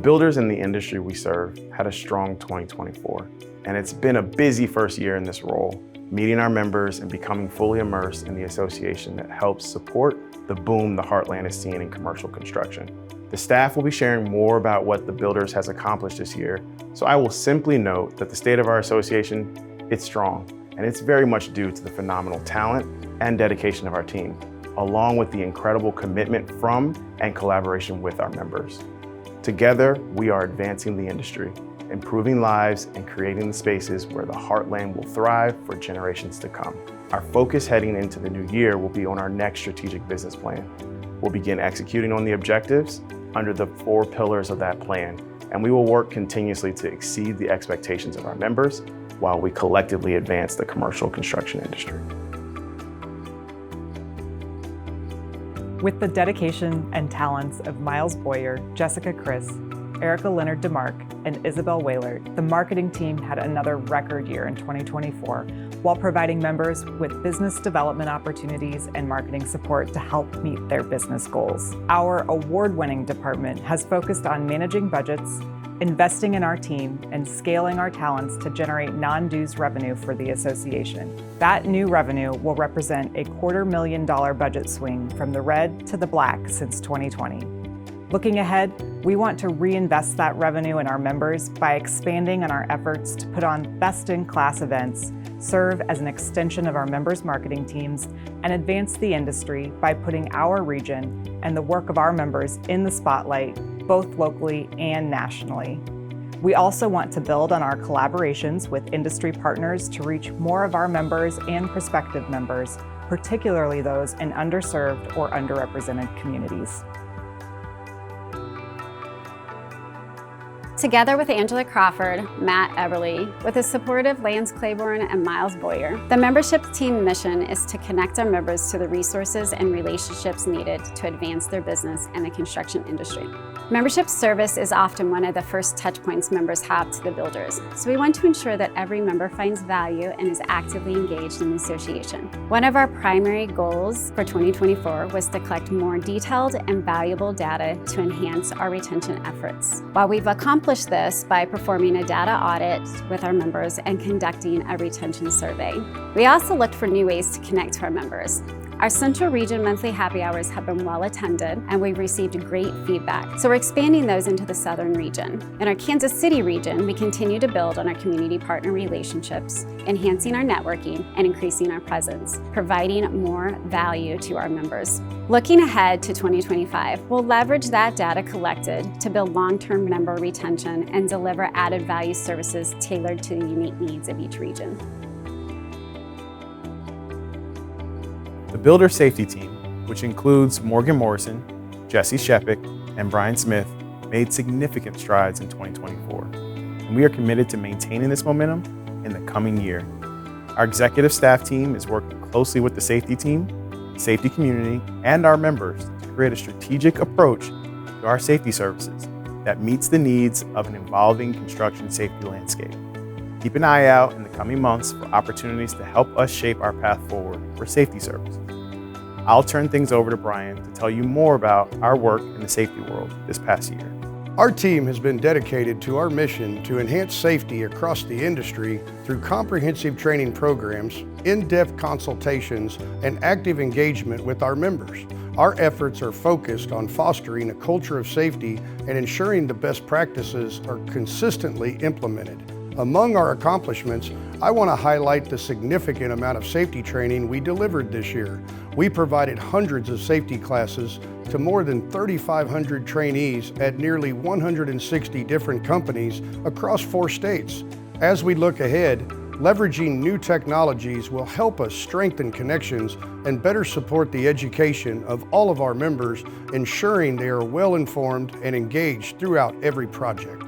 builders in the industry we serve had a strong 2024, and it's been a busy first year in this role, meeting our members and becoming fully immersed in the association that helps support the boom the Heartland is seeing in commercial construction. The staff will be sharing more about what the Builders has accomplished this year, so I will simply note that the state of our association, it's strong, and it's very much due to the phenomenal talent and dedication of our team, along with the incredible commitment from and collaboration with our members. Together, we are advancing the industry, improving lives, and creating the spaces where the Heartland will thrive for generations to come. Our focus heading into the new year will be on our next strategic business plan. We'll begin executing on the objectives under the 4 pillars of that plan, and we will work continuously to exceed the expectations of our members while we collectively advance the commercial construction industry. With the dedication and talents of Miles Boyer, Jessica Chris, Erica Leonard DeMarc, and Isabel Whalert, the marketing team had another record year in 2024 while providing members with business development opportunities and marketing support to help meet their business goals. Our award-winning department has focused on managing budgets, investing in our team, and scaling our talents to generate non-dues revenue for the association. That new revenue will represent a $250,000 budget swing from the red to the black since 2020. Looking ahead, we want to reinvest that revenue in our members by expanding on our efforts to put on best-in-class events, serve as an extension of our members' marketing teams, and advance the industry by putting our region and the work of our members in the spotlight, both locally and nationally. We also want to build on our collaborations with industry partners to reach more of our members and prospective members, particularly those in underserved or underrepresented communities. Together with Angela Crawford, Matt Eberly, with the support of Lance Claiborne and Miles Boyer, the membership team mission is to connect our members to the resources and relationships needed to advance their business in the construction industry. Membership service is often one of the first touch points members have to the Builders, so we want to ensure that every member finds value and is actively engaged in the association. One of our primary goals for 2024 was to collect more detailed and valuable data to enhance our retention efforts. While we've accomplished this by performing a data audit with our members and conducting a retention survey, we also looked for new ways to connect to our members. Our Central Region monthly happy hours have been well attended and we've received great feedback, so we're expanding those into the Southern region. In our Kansas City region, we continue to build on our community partner relationships, enhancing our networking and increasing our presence, providing more value to our members. Looking ahead to 2025, we'll leverage that data collected to build long-term member retention and deliver added value services tailored to the unique needs of each region. The Builder Safety Team, which includes Morgan Morrison, Jesse Shepik, and Brian Smith, made significant strides in 2024, and we are committed to maintaining this momentum in the coming year. Our executive staff team is working closely with the safety team, safety community, and our members to create a strategic approach to our safety services that meets the needs of an evolving construction safety landscape. Keep an eye out in the coming months for opportunities to help us shape our path forward for safety services. I'll turn things over to Brian to tell you more about our work in the safety world this past year. Our team has been dedicated to our mission to enhance safety across the industry through comprehensive training programs, in-depth consultations, and active engagement with our members. Our efforts are focused on fostering a culture of safety and ensuring the best practices are consistently implemented. Among our accomplishments, I want to highlight the significant amount of safety training we delivered this year. We provided hundreds of safety classes to more than 3,500 trainees at nearly 160 different companies across 4 states. As we look ahead, leveraging new technologies will help us strengthen connections and better support the education of all of our members, ensuring they are well informed and engaged throughout every project.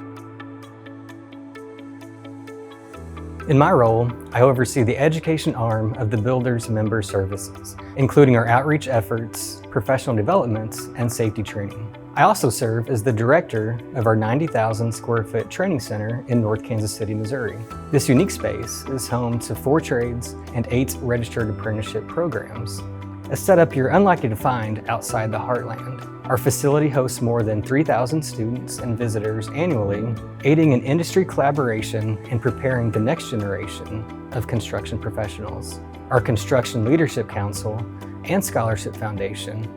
In my role, I oversee the education arm of the Builders Member Services, including our outreach efforts, professional developments, and safety training. I also serve as the director of our 90,000 square foot training center in North Kansas City, Missouri. This unique space is home to 4 trades and 8 registered apprenticeship programs. a setup you're unlikely to find outside the heartland. Our facility hosts more than 3,000 students and visitors annually, aiding in industry collaboration and preparing the next generation of construction professionals. Our Construction Leadership Council and Scholarship Foundation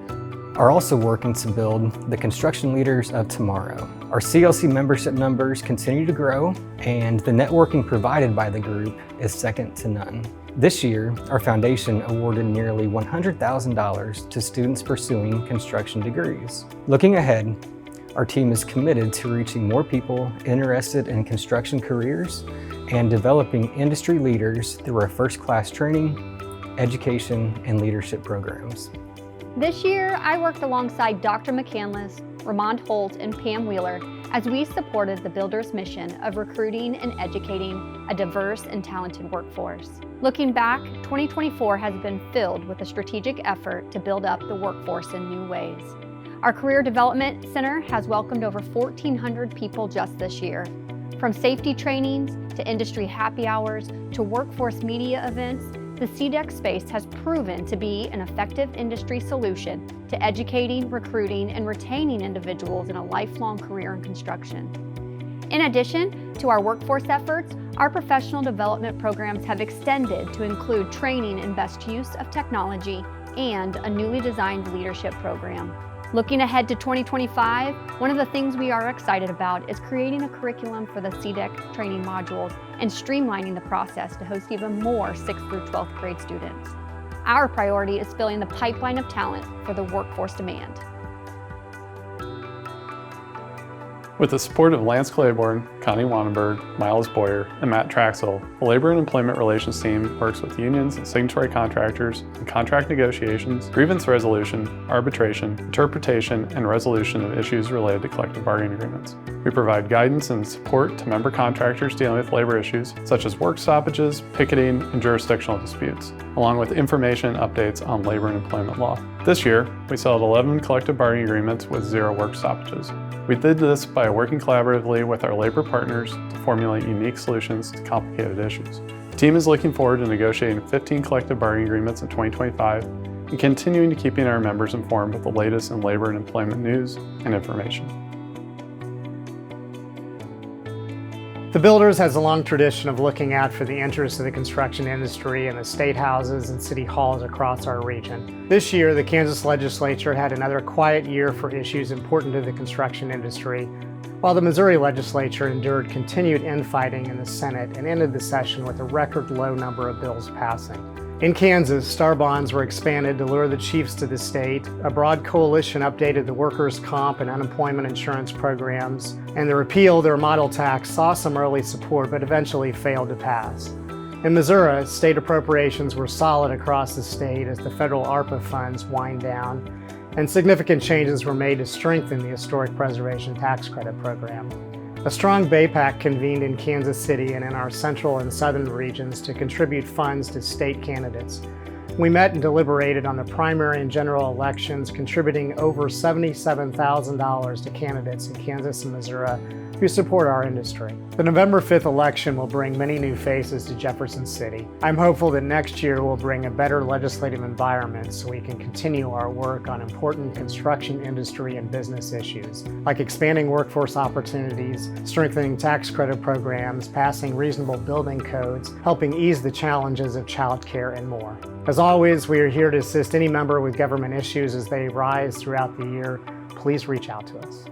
are also working to build the construction leaders of tomorrow. Our CLC membership numbers continue to grow, and the networking provided by the group is second to none. This year, our foundation awarded nearly $100,000 to students pursuing construction degrees. Looking ahead, our team is committed to reaching more people interested in construction careers and developing industry leaders through our first-class training, education, and leadership programs. This year, I worked alongside Dr. McCandless, Ramond Holt, and Pam Wheeler as we supported the Builders' mission of recruiting and educating a diverse and talented workforce. Looking back, 2024 has been filled with a strategic effort to build up the workforce in new ways. Our Career Development Center has welcomed over 1,400 people just this year. From safety trainings to industry happy hours to workforce media events, the CDEC space has proven to be an effective industry solution to educating, recruiting, and retaining individuals in a lifelong career in construction. In addition to our workforce efforts, our professional development programs have extended to include training in best use of technology and a newly designed leadership program. Looking ahead to 2025, one of the things we are excited about is creating a curriculum for the CDEC training modules and streamlining the process to host even more 6th through 12th grade students. Our priority is filling the pipeline of talent for the workforce demand. With the support of Lance Claiborne, Connie Wannenberg, Miles Boyer, and Matt Traxel, the Labor and Employment Relations team works with unions and signatory contractors in contract negotiations, grievance resolution, arbitration, interpretation, and resolution of issues related to collective bargaining agreements. We provide guidance and support to member contractors dealing with labor issues such as work stoppages, picketing, and jurisdictional disputes, along with information and updates on labor and employment law. This year, we settled 11 collective bargaining agreements with 0 work stoppages. We did this by working collaboratively with our labor partners to formulate unique solutions to complicated issues. The team is looking forward to negotiating 15 collective bargaining agreements in 2025 and continuing to keeping our members informed with the latest in labor and employment news and information. The Builders has a long tradition of looking out for the interests of the construction industry in the state houses and city halls across our region. This year, the Kansas legislature had another quiet year for issues important to the construction industry, while the Missouri legislature endured continued infighting in the Senate and ended the session with a record low number of bills passing. In Kansas, STAR bonds were expanded to lure the chiefs to the state, a broad coalition updated the workers' comp and unemployment insurance programs, and the repeal of their model tax saw some early support but eventually failed to pass. In Missouri, state appropriations were solid across the state as the federal ARPA funds wind down, and significant changes were made to strengthen the Historic Preservation Tax Credit program. A strong BAPAC convened in Kansas City and in our central and southern regions to contribute funds to state candidates. We met and deliberated on the primary and general elections, contributing over $77,000 to candidates in Kansas and Missouri who support our industry. The November 5th election will bring many new faces to Jefferson City. I'm hopeful that next year will bring a better legislative environment so we can continue our work on important construction industry and business issues, like expanding workforce opportunities, strengthening tax credit programs, passing reasonable building codes, helping ease the challenges of childcare, and more. As always, we are here to assist any member with government issues as they rise throughout the year. Please reach out to us.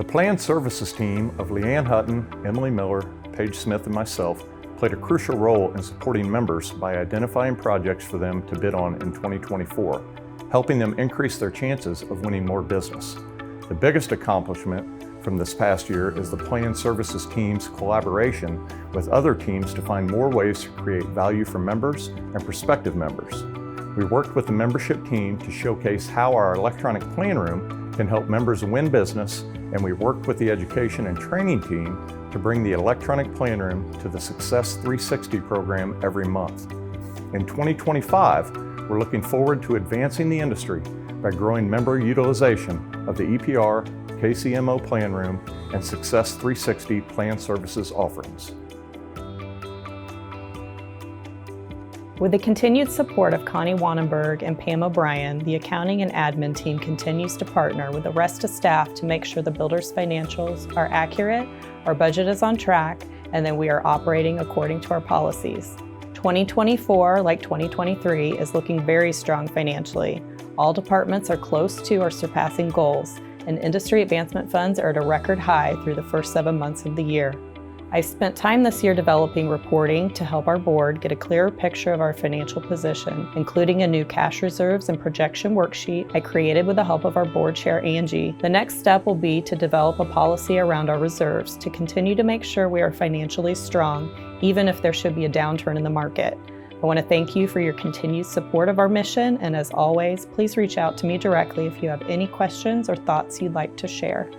The Plan Services team of Leanne Hutton, Emily Miller, Paige Smith, and myself played a crucial role in supporting members by identifying projects for them to bid on in 2024, helping them increase their chances of winning more business. The biggest accomplishment from this past year is the Plan Services team's collaboration with other teams to find more ways to create value for members and prospective members. We worked with the membership team to showcase how our electronic plan room can help members win business, and we worked with the education and training team to bring the electronic plan room to the Success 360 program every month. In 2025, we're looking forward to advancing the industry by growing member utilization of the EPR, KCMO plan room, and Success 360 plan services offerings. With the continued support of Connie Wannenberg and Pam O'Brien, the accounting and admin team continues to partner with the rest of staff to make sure the builder's financials are accurate, our budget is on track, and that we are operating according to our policies. 2024, like 2023, is looking very strong financially. All departments are close to or surpassing goals, and industry advancement funds are at a record high through the first 7 months of the year. I've spent time this year developing reporting to help our board get a clearer picture of our financial position, including a new cash reserves and projection worksheet I created with the help of our board chair, Angie. The next step will be to develop a policy around our reserves to continue to make sure we are financially strong, even if there should be a downturn in the market. I want to thank you for your continued support of our mission, and as always, please reach out to me directly if you have any questions or thoughts you'd like to share.